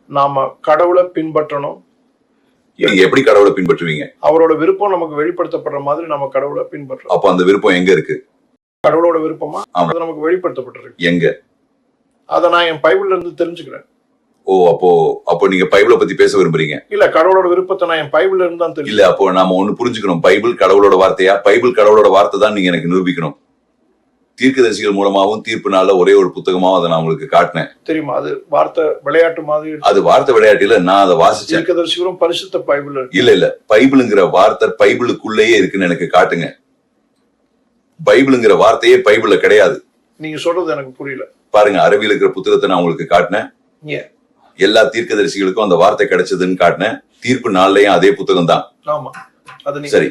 நாம கடவுளை பின்பற்றணும். நீங்க எப்படி கடவுளை பின்பற்றுவீங்க? அவரோட விருப்பம் நமக்கு வெளிப்படுத்தப்படுற மாதிரி நம்ம கடவுளை பின்பற்றோம். அப்ப அந்த விருப்பம் எங்க இருக்கு? கடவுளோட விருப்பமா அது நமக்கு வெளிப்படுத்தப்பட்டிருக்கு. எங்க? அதை நான் என் பைபிள்ல இருந்து தெரிஞ்சுக்கிறேன். ஓ, அப்போ நீங்க பைபிளை பத்தி பேச விரும்புறீங்க? இல்ல, கடவுளோட விருப்பத்தை நான் என் பைபிள்ல இருந்து தான் தெரியும். இல்ல, அப்போ நாம ஒண்ணு புரிஞ்சுக்கணும். பைபிள் கடவுளோட வார்த்தையா? பைபிள் கடவுளோட வார்த்தை தான் நீங்க எனக்கு நிரூபிக்கணும். தீர்க்கதரிசிகள் மூலமாவும் தீர்ப்பு நாள்ல ஒரே ஒரு புத்தகமாவும் அதை நான் உங்களுக்கு காட்டினேன். தெரியுமா? அது வார்த்தை விளையாட்டு மாதிரி. அது வார்த்தை விளையாட்டுல நான் அதை வாசிச்சேன். தீர்க்கதரிசிகளும் பரிசுத்த பைபிள். இல்ல, பைபிளுங்கிற வார்த்தை பைபிளுக்குள்ளேயே இருக்குன்னு எனக்கு காட்டுங்க. பைபிளுங்கிற வார்த்தையே பைபிள்ல கிடையாது. நீங்க சொல்றது எனக்கு புரியல. பாருங்க, அரபியில் இருக்கிற புத்தகத்தை நான் உங்களுக்கு காட்டினேன். எல்லா தீர்க்கதரிசிகளுக்கும் அந்த வார்த்தை கிடைச்சதுன்னு காட்டினேன். தீர்ப்பு நாள்லயும் அதே புத்தகம் தான். சரி,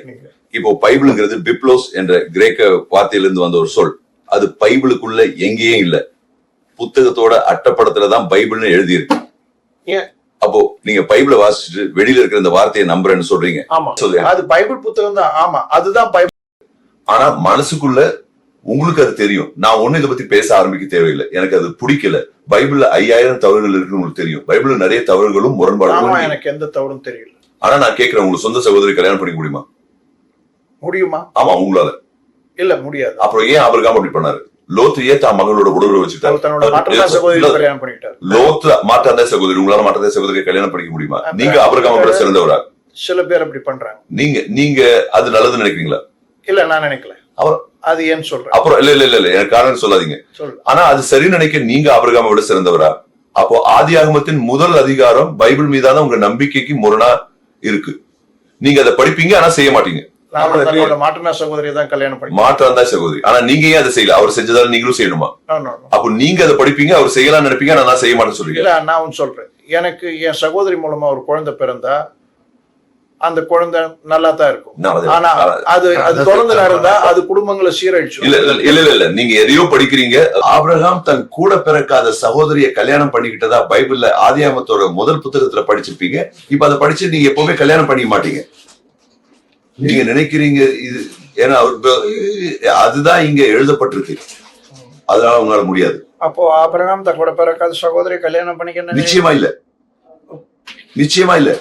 இப்போ பைபிளுங்கிறது பிப்ளோஸ் என்ற கிரேக்க வார்த்தையிலிருந்து வந்த ஒரு சொல். அது பைபிளுக்குள்ள எங்கேயும் இல்ல. புத்தகத்தோட அட்டப்படத்துலதான் பைபிள்னு எழுதியிருக்கு. அப்போ நீங்க பைபிளை வாசிச்சுட்டு வெளியில இருக்கிற இந்த வார்த்தையை நம்புறேன்னு சொல்றீங்க. அது பைபிள் புத்தகம் தான். ஆமா, அதுதான் பைபிள். ஆனா மனசுக்குள்ள உங்களுக்கு அது தெரியும். நான் ஒண்ணு இதை பத்தி பேச ஆரம்பிக்க தேவையில்லை. எனக்கு அது பிடிக்கல. பைபிள்ல 5000 தவறுகள் இருக்குன்னு உங்களுக்கு தெரியும். பைபிள்ல நிறைய தவறுகளும் முரண்பாடுகளும். எனக்கு எந்த தவறும் தெரியல. ஆனா நான் கேட்கிறேன், உங்களுக்கு சொந்த சகோதரி கல்யாணம் பண்ணிக்க முடியுமா? முடியுமா? ஆமா, உங்களால. இல்ல, முடியாது. அப்புறம் ஏன் ஆபிரகாம் அப்படி பண்ணாரு? லோத்து ஏன் தான் மகளோட உடலுறவு வச்சுட்டாரு? லோத்து மாற்றாந்த சகோதரி, உங்களால மாற்றாந்த சகோதரி கல்யாணம் பண்ணிக்க முடியுமா? நீங்க ஆபிரகாம் விட சிறந்தவரா? சில பேர் அப்படி பண்றாங்க. நீங்க அது நல்லதுன்னு நினைக்கிறீங்களா? இல்ல, நான் நினைக்கல. அது ஏன் சொல்றேன்? அப்புறம் இல்ல எனக்கு காரணம் சொல்லாதீங்க. ஆனா அது சரி நினைக்க நீங்க ஆபிரகாமை விட சிறந்தவரா? அப்போ ஆதியாகமத்தின் முதல் அதிகாரம் பைபிள் மீதான உங்க நம்பிக்கைக்கு முரணா இருக்கு. நீங்க அதை படிப்பீங்க, ஆனா செய்ய மாட்டீங்க. மாற்றாந்த சகோதரி தான் கல்யாணம் பண்ணி. மாற்றாந்த சகோதரி. ஆனா நீங்க ஏன் அதை செய்யல? அவர் செஞ்சதால நீங்களும் செய்யணுமா? அப்போ நீங்க அதை படிப்பீங்க, அவர் செய்யலாம்னு நினைப்பீங்க, நான் செய்ய மாட்டேன்னு சொல்றீங்க. இல்ல, நான் சொல்றேன், எனக்கு என் சகோதரி மூலமா ஒரு குழந்தை பிறந்தா அந்த குழந்தை நல்லா தான் இருக்கும். ஆனா அது தொடர்ந்து நடந்தா அது குடும்பங்களை சீரழிச்சு. இல்ல, நீங்க எதையோ படிக்கிறீங்க. ஆபிரகாம் தன் கூட பிறக்காத சகோதரிய கல்யாணம் பண்ணிக்கிட்டதா பைபிள்ல ஆதியாகமத்தோட முதல் புத்தகத்துல படிச்சிருப்பீங்க. இப்ப அதை படிச்சு நீங்க எப்பவுமே கல்யாணம் பண்ணிக்க மாட்டீங்க. நீங்க நினைக்கிறீங்க இது ஏன்னா அதுதான் இங்க எழுதப்பட்டிருக்கு, அதனால உங்களால முடியாது. அப்போ ஆபிரகாம் தன் கூட பிறக்காத சகோதரி கல்யாணம் பண்ணிக்க நிச்சயமா இல்ல, நிச்சயமா இல்ல.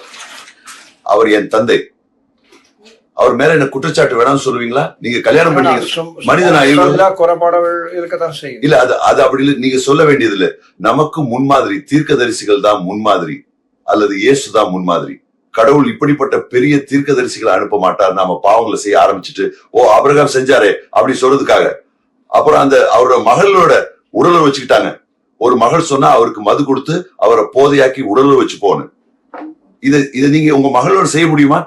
அவர் என் தந்தை. அவர் மேல என்ன குற்றச்சாட்டு வேணாம்னு சொல்லுவீங்களா? நீங்க கல்யாணம் பண்ணி மனிதனா குறைபாடுகள் இருக்கத்தான் செய்யும். இல்ல, அது அப்படி இல்லை. நீங்க சொல்ல வேண்டியது இல்ல. நமக்கு முன்மாதிரி தீர்க்கதரிசிகள் தான் முன்மாதிரி, அல்லது இயேசு தான் முன்மாதிரி. கடவுள் இப்படிப்பட்ட பெரிய தீர்க்கதரிசிகளை அனுப்ப மாட்டார். நாம பாவங்களை செய்ய ஆரம்பிச்சுட்டு ஆபிரகாம் செஞ்சாரே அப்படி சொல்றதுக்காக. அப்புறம் அவரோட மகளோட உடலுறவு வச்சுக்கிட்டாங்க. ஒரு மகள் சொன்னா அவருக்கு மது கொடுத்து அவரை போதையாக்கி உடலுறவு வச்சு போன. இதை நீங்க உங்க மகளோட செய்ய முடியுமா?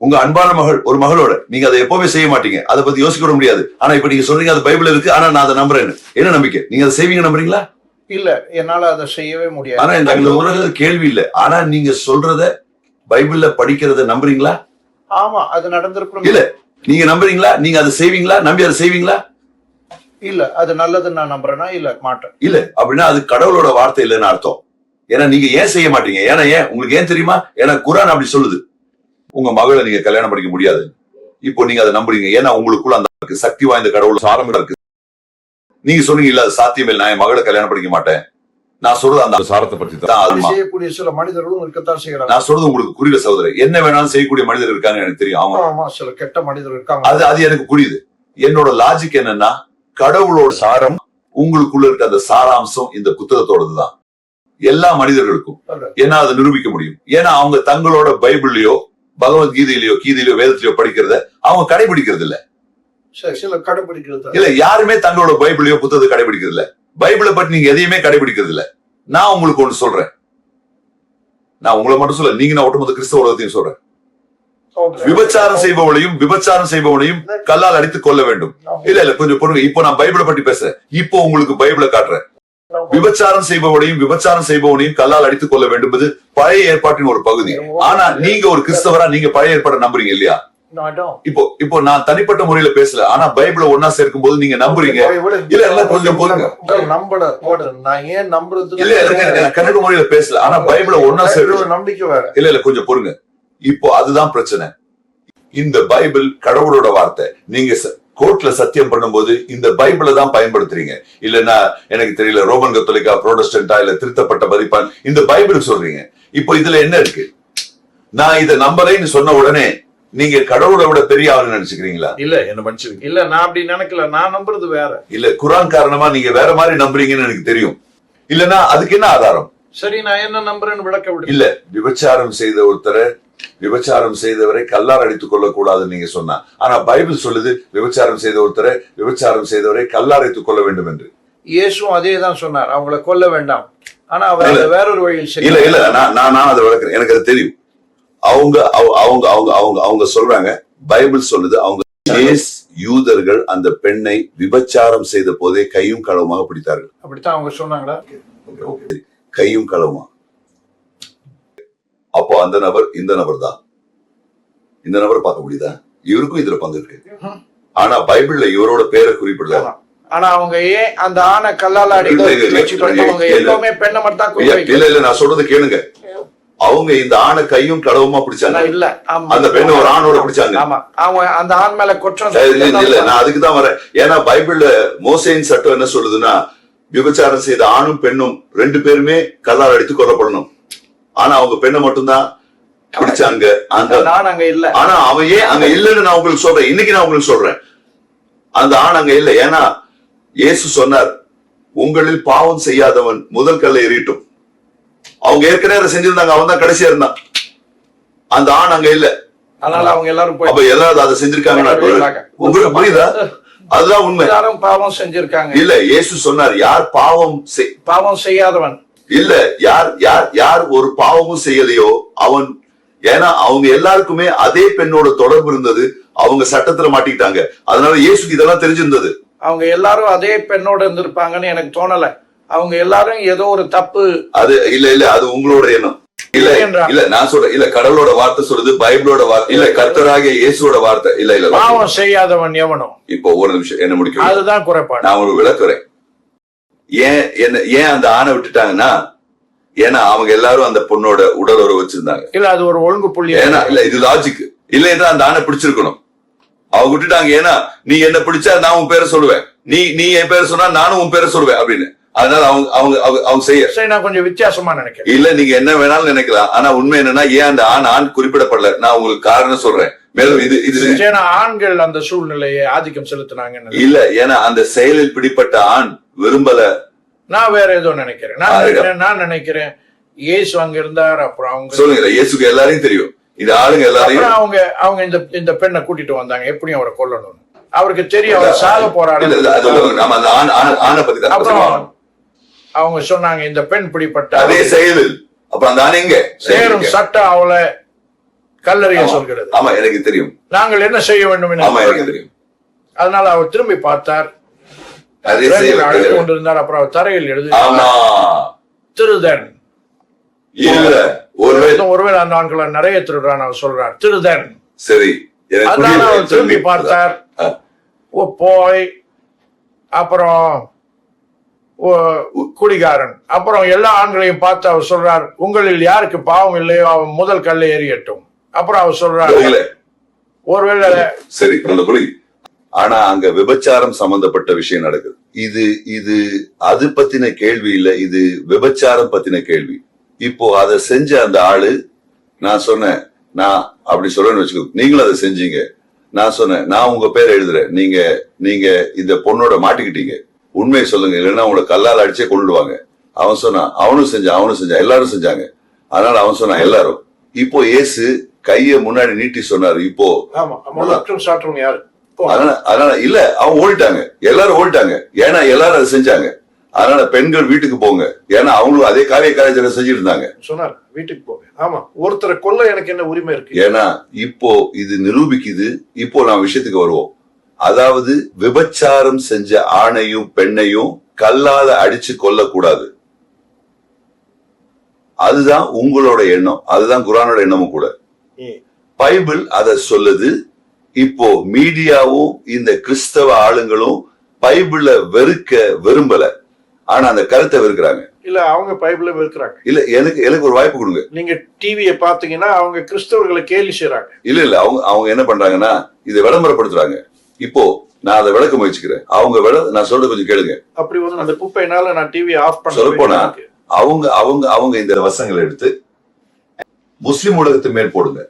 உங்க அன்பான மகள் ஒரு மகளோட நீங்க அதை எப்பவுமே செய்ய மாட்டீங்க. அதை பத்தி யோசிக்க முடியாது. ஆனா இப்ப நீங்க சொல்றீங்க அது பைபிள் இருக்கு, ஆனா நான் அதை நம்புறேன். என்ன நம்பிக்கை? நீங்க அதை செய்வீங்க நம்புறீங்களா? இல்ல, என்னால அதை செய்யவே முடியாது. ஆனா இந்த உலக கேள்வி இல்ல. ஆனா நீங்க சொல்றத பைபிள்ல படிக்கிறத நம்புறீங்களா? ஆமா, அது நடந்திருக்கும். இல்ல, நீங்க நம்புறீங்களா? நீங்க அதை செய்வீங்களா? நம்பி அதை செய்வீங்களா? இல்ல, அது நல்லதுன்னு நான் நம்புறேன்னா இல்ல, மாட்டேன். இல்ல அப்படின்னா அது கடவுளோட வார்த்தை இல்லைன்னு அர்த்தம். ஏன்னா நீங்க ஏன் செய்ய மாட்டீங்க? ஏன்னா உங்களுக்கு ஏன் தெரியுமா? ஏன்னா குர்ஆன் அப்படி சொல்லுது, உங்க மகளை நீங்க கல்யாணம் பண்ணிக்க முடியாது. இப்போ நீங்க அதை நம்புறீங்க. ஏன்னா உங்களுக்குள்ள அந்த சக்தி வாய்ந்த கடவுள் சாரம் இருக்கு. நீங்க சொல்றீங்க இல்ல, அது சாத்தியமே இல்லை, நான் என் மகளை கல்யாணம் பண்ணிக்க மாட்டேன். நான் சொல்றது அந்த சாரத்தை பற்றி தான். செய்யக்கூடிய சில மனிதர்களும் இருக்கத்தான் செய்யறாங்க. நான் சொல்றது உங்களுக்கு புரியல சகோதரர். என்ன வேணாலும் செய்யக்கூடிய மனிதர் இருக்காங்க எனக்கு தெரியும். ஆமா, சில கெட்ட மனிதர் இருக்காங்க. அது எனக்கு புரியுது. என்னோட லாஜிக் என்னன்னா, கடவுளோட சாரம் உங்களுக்குள்ள இருக்க அந்த சாராம்சம் இந்த புத்தகத்தோடதுதான் எல்லா மனிதர்களுக்கும். ஏன்னா அதை நிரூபிக்க முடியும். ஏன்னா அவங்க தங்களோட பைபிள்லயோ பகவத்கீதையிலயோ கீதையிலயோ வேதத்திலயோ படிக்கிறத அவங்க கடைபிடிக்கிறது இல்ல. சில கடைபிடிக்கிறது இல்ல, யாருமே தங்களோட பைபிளையோ புத்தகத்தை கடைபிடிக்கிறது இல்ல. பைபிளை பற்றி நீங்க எதையுமே கடைபிடிக்கிறது இல்ல. நான் உங்களுக்கு ஒண்ணு சொல்றேன். நான் உங்களை மட்டும் சொல்ல, நீங்க நான் ஒட்டுமொத்த கிறிஸ்தவ உலகத்தையும் சொல்றேன். விபச்சாரம் செய்பவனையும் கல்லால் அடித்து கொள்ள வேண்டும். இல்ல கொஞ்சம் பொறுங்க. இப்போ நான் பைபிளை பற்றி பேசுறேன். இப்போ உங்களுக்கு பைபிளை காட்டுறேன். விபச்சாரம் செய்பவனையும் கல்லால் அடித்துக் கொள்ள வேண்டும் என்பது பழைய ஏற்பாட்டின் ஒரு பகுதி. ஆனா நீங்க ஒரு கிறிஸ்தவரா, நீங்க பழைய ஏற்பாட்டை நம்புறீங்க இல்லையா? இப்போ நான் தனிப்பட்ட முறையில பேசல. ஆனா பைபிளை ஒன்னா சேர்க்கும் போது நீங்க நம்புறீங்க. இல்ல கொஞ்சம் பொறுங்க. கண்டிப்பா முறையில பேசல. ஆனா பைபிளை ஒன்னா சேர்க்க நம்பிக்கை வேற. இல்ல கொஞ்சம் பொறுங்க. இப்போ அதுதான் பிரச்சனை. இந்த பைபிள் கடவுளோட வார்த்தை. நீங்க கோர்ட்ல சத்தியம் பண்ணும்போது இந்த பைபிளை தான் பயன்படுத்துறீங்க. இல்லன்னா எனக்கு தெரியல ரோமன் கத்தோலிக்கா, புரோட்டஸ்டன்டா, இல்ல திருத்தப்பட்ட பதிப்பான், இந்த பைபிள் சொல்றீங்க. இப்போ இதுல என்ன இருக்கு? நான் இதை நம்புறேன்னு சொன்ன உடனே நீங்க கடவுளை விட பெரிய ஆளு நினைச்சுக்கிறீங்களா? இல்ல, என்ன மன்னிச்சுங்க. இல்ல, நான் அப்படி நினைக்கல. நான் நம்புறது வேற. இல்ல, குரான் காரணமா நீங்க வேற மாதிரி நம்புறீங்கன்னு எனக்கு தெரியும். இல்லன்னா அதுக்கு என்ன ஆதாரம்? சரி, நான் என்ன நம்புறேன்னு விளக்க விடு. இல்ல, விபச்சாரம் செய்த ஒருத்தரை, விபச்சாரம் செய்தவரை கல்லால் அடித்துக் கொள்ளக்கூடாதுன்னு நீங்க சொன்னா, ஆனா பைபிள் சொல்லுது விபச்சாரம் செய்த ஒருத்தரை, விபச்சாரம் செய்தவரை கல்லால் அடித்துக் கொள்ள வேண்டும் என்று. இயேசுவும் அதே தான் சொன்னார், அவங்களை கொல்ல வேண்டாம். ஆனா அவர் வேறொரு வழியில் இல்ல இல்ல நான் அதை விளக்குறேன், எனக்கு அது தெரியும். அவங்க அவங்க அவங்க அவங்க அவங்க சொல்றாங்க, பைபிள் சொல்லுது அவங்க யூதர்கள் அந்த பெண்ணை விபச்சாரம் செய்த போதே கையும் களவுமாக பிடித்தார்கள். அப்படித்தான் அவங்க சொன்னாங்களா? கையும் களவுமா. அப்போ அந்த நபர் இந்த நபர் தான். இந்த நபர் பார்க்க முடியுதா? இவருக்கும் இதுல பங்கு இருக்கு. ஆனா பைபிள்ல இவரோட பேரை குறிப்பிடல. ஆனா அவங்க ஏன் அந்த ஆணை கல்லால எல்லாமே பெண்ணை மட்டும் தான். இல்ல இல்ல, நான் சொல்றது கேளுங்க. அவங்க இந்த ஆணை கையும் களவுமா பிடிச்சாங்க. இல்ல, அந்த பெண்ணை ஒரு ஆணோட பிடிச்சாங்க. ஆமா, அவங்க அந்த ஆண் மேல குற்றம் இல்ல, நான் அதுக்குதான் வரேன். ஏன்னா பைபிள்ல மோசேயின் சட்டம் என்ன சொல்லுதுன்னா, விபச்சாரம் செய்த ஆணும் பெண்ணும் 2 பேருமே கல்லால் அடித்து கொல்லப்படணும். ஆனா அவங்க பெண்ணை மட்டும்தான் பிடிச்சாங்க. அங்க இல்ல. ஆனா அவன் ஏன் அங்க இல்லன்னு நான் உங்களுக்கு சொல்றேன். இன்னைக்கு நான் உங்களுக்கு சொல்றேன், அந்த ஆண் அங்க இல்ல. ஏன்னா இயேசு சொன்னார், உங்களில் பாவம் செய்யாதவன் முதல் கல்லை எறியட்டும். அவங்க ஏற்கனவே அதை செஞ்சிருந்தாங்க, அவன் தான் கடைசியா இருந்தான். அந்த ஆண் அங்க இல்ல. அதனால அவங்க எல்லாரும் அப்ப எல்லாரும் அதை செஞ்சிருக்காங்க. உங்களுக்கு புரியுதா? அதுதான் உண்மை. எல்லாரும் பாவம் செஞ்சிருக்காங்க. இல்ல, இயேசு சொன்னார், யார் பாவம் செய்யாதவன் இல்ல, யார் யார் யார் ஒரு பாவமும் செய்யலையோ அவன். ஏன்னா அவங்க எல்லாருக்குமே அதே பெண்ணோட தொடர்பு இருந்தது. அவங்க சட்டத்துல மாட்டிக்கிட்டாங்க. அதனால இயேசுக்கு இதெல்லாம் தெரிஞ்சிருந்தது. அவங்க எல்லாரும் அதே பெண்ணோட இருந்திருப்பாங்கன்னு எனக்கு தோணல. அவங்க எல்லாரும் ஏதோ ஒரு தப்பு. அது இல்ல இல்ல, அது உங்களோட எண்ணம். இல்ல இல்ல, நான் சொல்றேன். இல்ல, கடவுளோட வார்த்தை சொல்லுது, பைபிளோட வார்த்தை இல்ல, கர்த்தராகிய இயேசுவோட வார்த்தை. இல்ல இல்ல, பாவம் செய்யாதவன் எவனோ. இப்போ ஒரு நிமிஷம் என்ன முடிக்கும், அதுதான் குறைபாடு. நான் ஒரு விளக்குறேன். ஏன் அந்த ஆணை விட்டுட்டாங்கன்னா, ஏன்னா அவங்க எல்லாரும் அந்த பொண்ணோட உடல் உறவு வச்சிருந்தாங்க. இல்ல, அது ஒரு ஒழுங்கு புள்ளி. ஏன்னா இல்ல, இது லாஜிக். இல்ல என்றா அந்த ஆணை பிடிச்சிருக்கணும். அவங்க விட்டுட்டாங்க. ஏன்னா நீ என்ன பிடிச்சா நான் உன் பேரை சொல்லுவேன், நீ என் பேரை சொன்னா நானும் உன் பேரை சொல்லுவேன் அப்படின்னு. அதனால அவங்க செய்ய நான் கொஞ்சம் வித்தியாசமா நினைக்கிறேன். இல்ல, நீங்க என்ன வேணாலும் நினைக்கலாம். ஆனா உண்மை என்னன்னா, ஏன் அந்த ஆண் குறிப்பிடப்படல, நான் உங்களுக்கு காரணம் சொல்றேன். மேலும் இது ஆண்கள் அந்த சூழ்நிலையை ஆதிக்கம் செலுத்தினாங்க. இல்ல, ஏன்னா அந்த செயலில் பிடிப்பட்ட ஆண் விரும்பல. நான் வேற ஏதோ நினைக்கிறேன். நான் நினைக்கிறேன் இயேசு அங்க இருந்தார். அப்புறம் அவங்க சொல்லுங்க, இயேசுக்கு எல்லாரையும் தெரியும். இந்த ஆளுங்க எல்லாரையும் அவங்க இந்த பெண்ணை கூட்டிட்டு வந்தாங்க, எப்படியும் அவரை கொல்லணும். அவருக்கு தெரியும் அவர் சாக போறாரு. அப்புறம் அவங்க சொன்னாங்க, இந்த பெண் பிடிப்பட்ட அதே செயலில் அப்புறம் அந்த ஆண் எங்க சேரும் சட்டம் அவளை கல்லறிய சொல்கிறது. ஆமா, எனக்கு தெரியும். நாங்கள் என்ன செய்ய வேண்டும் எனக்கு தெரியும். அதனால அவர் திரும்பி பார்த்தார், அழைத்து கொண்டிருந்தார். அப்புறம் அவர் தரையில் எழுதி திருதன். ஒருவேளை அந்த ஆண்களை நிறைய திருடுறான் அவர் சொல்றார், திருதன். சரி, அதனால அவர் திரும்பி பார்த்தார், போய் அப்புறம் குடிகாரன். அப்புறம் எல்லா ஆண்களையும் பார்த்து அவர் சொல்றார், உங்களில் யாருக்கு பாவம் இல்லையோ அவன் முதல் கல்லை எறியட்டும். அப்புறம் அவர் சொல்றார், ஒருவேளை சரி புரியுது. ஆனா அங்க விபச்சாரம் சம்பந்தப்பட்ட விஷயம் நடக்குது. இது அது பத்தின கேள்வி இல்ல, இது விபச்சாரம் பத்தின கேள்வி. இப்போ அதை செஞ்ச அந்த ஆளு, நான் சொன்னேன், நான் அப்படி சொல்றேன்னு வச்சுக்கோ, நீங்களும் அதை செஞ்சீங்க. நான் சொன்னேன், நான் உங்க பேர் எழுதுறேன், நீங்க இந்த பொண்ணோட மாட்டிக்கிட்டீங்க, உண்மையை சொல்லுங்க, இல்லைன்னா உங்களை கல்லால் அடிச்சே கொண்டுடுவாங்க. அவன் சொன்னான், அவனும் செஞ்சான், எல்லாரும் செஞ்சாங்க. அதனால அவன் சொன்னான் எல்லாரும். இப்போ இயேசு கைய முன்னாடி நீட்டி சொன்னாரு, இப்போ அதனால இல்ல, அவன் ஓடிட்டாங்க, எல்லாரும் ஓடிட்டாங்க. ஏன்னா எல்லாரும் அதை செஞ்சாங்க. அதனால பெண்கள் வீட்டுக்கு போங்க, ஏன்னா அவங்களும் அதே காரியத்தை செஞ்சுட்டு இருந்தாங்க. சொன்னார், வீட்டுக்கு போங்க. ஆமா, ஒருத்தரை கொல்ல எனக்கு என்ன உரிமை இருக்கு? ஏன்னா இப்போ இது நிரூபிக்குது. இப்போ நான் விஷயத்துக்கு வருவோம். அதாவது விபச்சாரம் செஞ்ச ஆணையும் பெண்ணையும் கல்லால அடிச்சு கொல்லக்கூடாது. அதுதான் உங்களோட எண்ணம், அதுதான் குர்ஆனோட எண்ணமும் கூட. பைபிள் அத சொல்லுது. இப்போ மீடியாவும் இந்த கிறிஸ்தவ ஆளுங்களும் பைபிள வெறுக்க விரும்பல, ஆனா அந்த கருத்தை வெறுக்கிறாங்க. இல்ல, அவங்க பைபிள வெறுக்கிறாங்க. இல்ல, எனக்கு ஒரு வாய்ப்பு கொடுங்க. நீங்க டிவியை பாத்தீங்கன்னா அவங்க கிறிஸ்தவர்களை கேலி செய்றாங்க. இல்ல அவங்க என்ன பண்றாங்கன்னா, இதை விளம்பரப்படுத்துறாங்க. இப்போ நான் அதை விளக்க முயற்சிக்கிறேன். நான் சொல்றது கொஞ்சம் கேளுங்க. அப்படி வந்து அந்த குப்பைனால நான் டிவி ஆஃப் பண்ண சொல்லப்போனா அவங்க இந்த வசங்களை எடுத்து முஸ்லிம் உலகத்தை மேல் போடுங்க,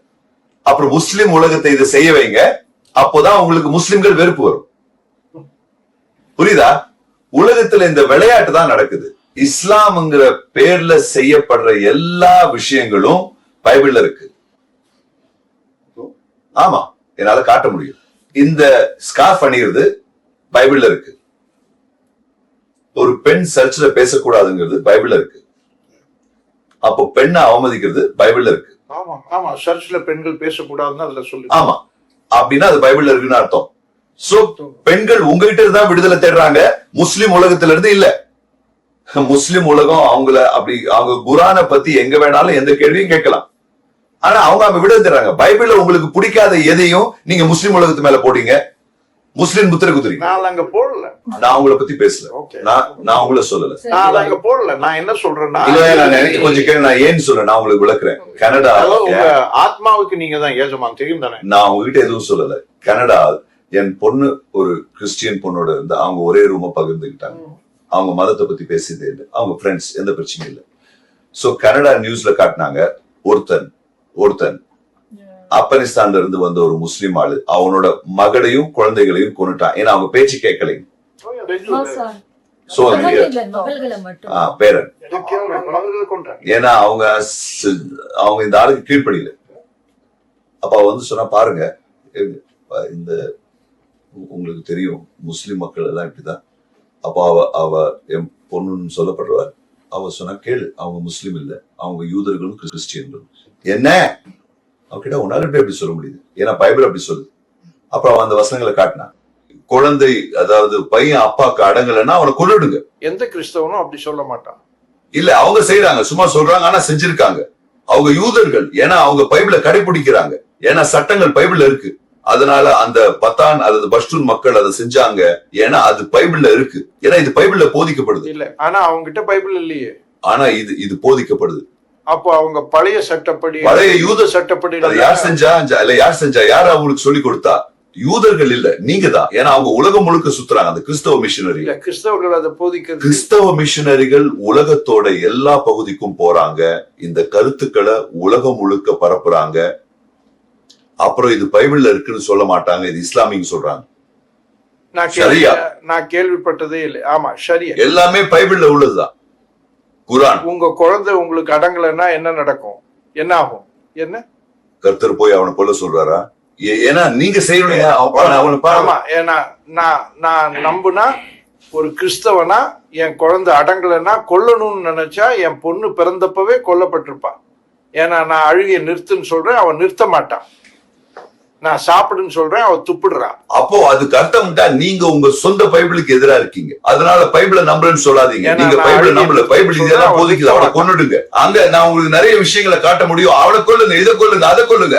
அப்புறம் முஸ்லிம் உலகத்தை இதை செய்ய வைங்க, அப்போதான் உங்களுக்கு முஸ்லிம்கள் வெறுப்பு வரும். புரியுதா? உலகத்துல இந்த விளையாட்டு தான் நடக்குது. இஸ்லாம்ங்கிற பேர்ல செய்யப்படுற எல்லா விஷயங்களும் பைபிள்ல இருக்கு. ஆமா, என்னால காட்ட முடியும். இந்த ஸ்கார்ஃப் அணிகிறது பைபிள்ல இருக்கு. ஒரு பெண் சர்ச்சில் பேசக்கூடாதுங்கிறது பைபிள்ல இருக்கு. அப்போ பெண்ணை அவமதிக்கிறது பைபிள்ல இருக்கு. ஆமா ஆமா, சர்ச்சில் பெண்கள் பேசக்கூடாதுன்னு அதுல சொல்லு. ஆமா, அப்படின்னா அது பைபிள்ல இருக்குன்னு அர்த்தம். சோ பெண்கள் உங்ககிட்ட இருந்தா விடுதலை தேடுறாங்க, முஸ்லிம் உலகத்துல இருந்து இல்ல. முஸ்லிம் உலகம் அவங்க குரானை பத்தி எங்க வேணாலும் எந்த கேள்வியும் கேட்கலாம். ஆனா அவங்க விடுதலை தேடுறாங்க. பைபிள்ல உங்களுக்கு பிடிக்காத எதையும் நீங்க முஸ்லிம் உலகத்து மேல போடுங்க, முஸ்லிம் முத்திரை குத்துறீங்க. நான் அங்க போடல, நான் உங்களை பத்தி பேசல, நான் உங்களை சொல்லல, நான் அங்க போடல. நான் என்ன சொல்றேன்னா, கொஞ்சம் கேள்வி நான் ஏன்னு சொல்றேன், நான் உங்களுக்கு விளக்குறேன். கனடா ஆத்மாவுக்கு நீங்க தான் ஏஜமான், தெரியும் தானே? நான் உங்ககிட்ட எதுவும் சொல்லல. கனடா என் பொண்ணு ஒரு கிறிஸ்டியன் பொண்ணோட இருந்து அவங்க ஒரே ரூம பகிர்ந்துக்கிட்டாங்க. அவங்க மதத்தை பத்தி பேசியதே இல்லை, அவங்க ஃப்ரெண்ட்ஸ், எந்த பிரச்சனையும் இல்லை. சோ கனடா நியூஸ்ல காட்டினாங்க, ஒருத்தன் ஆப்கானிஸ்தான்ல இருந்து வந்த ஒரு முஸ்லிம் ஆளு அவனோட மகளையும் குழந்தைகளையும் கொன்னுட்டான். ஏன்னா அவங்க பேச்சு கேட்கலைங்க. பேரன், ஏன்னா அவங்க இந்த ஆளுக்கு கீழ்ப்படியில. அப்ப வந்து சொன்னா, பாருங்க இந்த உங்களுக்கு தெரியும் முஸ்லிம் மக்கள் எல்லாம் இப்படிதான். அப்ப அவ என் பொண்ணுன்னு சொல்லப்படுவார். அவ சொன்னா, கேளு, அவங்க முஸ்லிம் இல்ல, அவங்க யூதர்களும் கிறிஸ்டியன்களும். என்ன அவகிட்ட உன்னால எப்படி சொல்ல முடியுது? ஏன்னா பைபிள் அப்படி சொல்லுது. அப்புறம் அந்த வசனங்களை காட்டினா, குழந்தை, அதாவது பையன் அப்பாவுக்கு அடங்கலைன்னா அவனை கொன்னுடுங்க. எந்த கிறிஸ்தவனும் அப்படி சொல்ல மாட்டான். இல்ல, அவங்க செய்யறாங்க, சும்மா சொல்றாங்க, ஆனா செஞ்சிருக்காங்க. அவங்க யூதர்கள், ஏன்னா அவங்க பைபிளை கடைபிடிக்கிறாங்க, ஏன்னா சட்டங்கள் பைபிள்ல இருக்கு. அதனால அந்த பத்தான் அல்லது பஷ்டூன் மக்கள் அதை செஞ்சாங்க, ஏன்னா அது பைபிள்ல இருக்கு. ஏன்னா இது பைபிள்ல போதிக்கப்படுது. இல்ல, ஆனா அவங்க கிட்ட பைபிள் இல்லையே. ஆனா இது போதிக்கப்படுது. அப்போ அவங்க பழைய சட்டப்படி, பழைய யூத சட்டப்படி யார் செஞ்சா, யார் அவங்களுக்கு சொல்லி கொடுத்தா? யூதர்கள் இல்ல, நீங்க தான். ஏன்னா அவங்க உலகம் முழுக்க சுத்துறாங்க. அந்த கிறிஸ்தவ மிஷினரி, கிறிஸ்தவர்கள் அதை போதிக்கிறது. கிறிஸ்தவ மிஷினரிகள் உலகத்தோட எல்லா பகுதிக்கும் போறாங்க, இந்த கருத்துக்களை உலகம் முழுக்க பரப்புறாங்க. அப்புறம் இது பைபிள்ல இருக்குன்னு சொல்ல மாட்டாங்க, இது இஸ்லாமின்னு சொல்றாங்க. நான் கேள்விப்பட்டதே இல்லை. ஆமா, சரியா, எல்லாமே பைபிள்ல உள்ளதுதான். குரான். உங்க குழந்தை உங்களுக்கு அடங்கலைன்னா என்ன நடக்கும்? என்ன ஆகும்? என்ன கர்த்தர் போய் அவனை கொல்ல சொல்றாரா? ஏன்னா நீங்க செய்யறீங்க. ஏன்னா நான் நம்புனா, ஒரு கிறிஸ்தவனா என் குழந்தை அடங்கலைன்னா கொல்லணும்னு நினைச்சா என் பொண்ணு பிறந்தப்பவே கொல்லப்பட்டிருப்பான். ஏன்னா நான் அழுகிய நிறுத்துன்னு சொல்றேன், அவன் நிறுத்த மாட்டான். நான் சாப்பிடுன்னு சொல்றேன், அவ துப்பிடுறான். அப்போ அதுக்கு அர்த்தம் நீங்க உங்க சொந்த பைபிளுக்கு எதிரா இருக்கீங்க. அதனால பைபிளை நம்புறேன்னு சொல்லாதீங்க. நீங்க பைபிளை நம்பல, பைபிள் இதெல்லாம் போதிக்குது, அவனை கொன்னுடுங்க. அங்க நான் உங்களுக்கு நிறைய விஷயங்களை காட்ட முடியும். அவனை கொல்லுங்க, இதை கொல்லுங்க, அதை கொல்லுங்க.